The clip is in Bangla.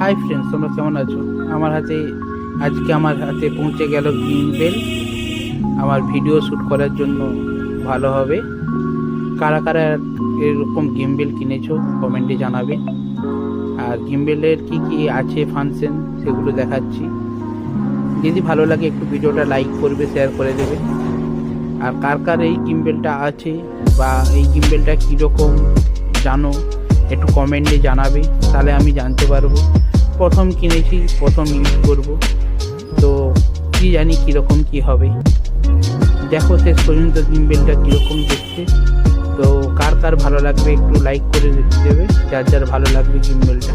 হাই ফ্রেন্ডস, তোমরা কেমন আছো? আজকে আমার হাতে পৌঁছে গেল গিম্বেল। আমার ভিডিও শ্যুট করার জন্য ভালো হবে। কারা কারা এরকম গিম্বেল কিনেছো কমেন্টে জানাবে। আর গিম্বেলের কি কি আছে ফাংশন সেগুলো দেখাচ্ছি। যদি ভালো লাগে একটু ভিডিওটা লাইক করবে, শেয়ার করে দেবে। আর কার কার এই গিম্বেলটা আছে বা এই গিম্বেলটা কীরকম জানো একটু কমেন্টে জানাবে, তাহলে আমি জানতে পারবো। প্রথম কিনেছি, প্রথম ইউজ করব, তো কি জানি কীরকম কি হবে। দেখো শেষ পর্যন্ত গিম্বেলটা কীরকম দেখতে। তো কার কার ভালো লাগবে একটু লাইক করে দেবে, যার যার ভালো লাগবে গিম্বেলটা।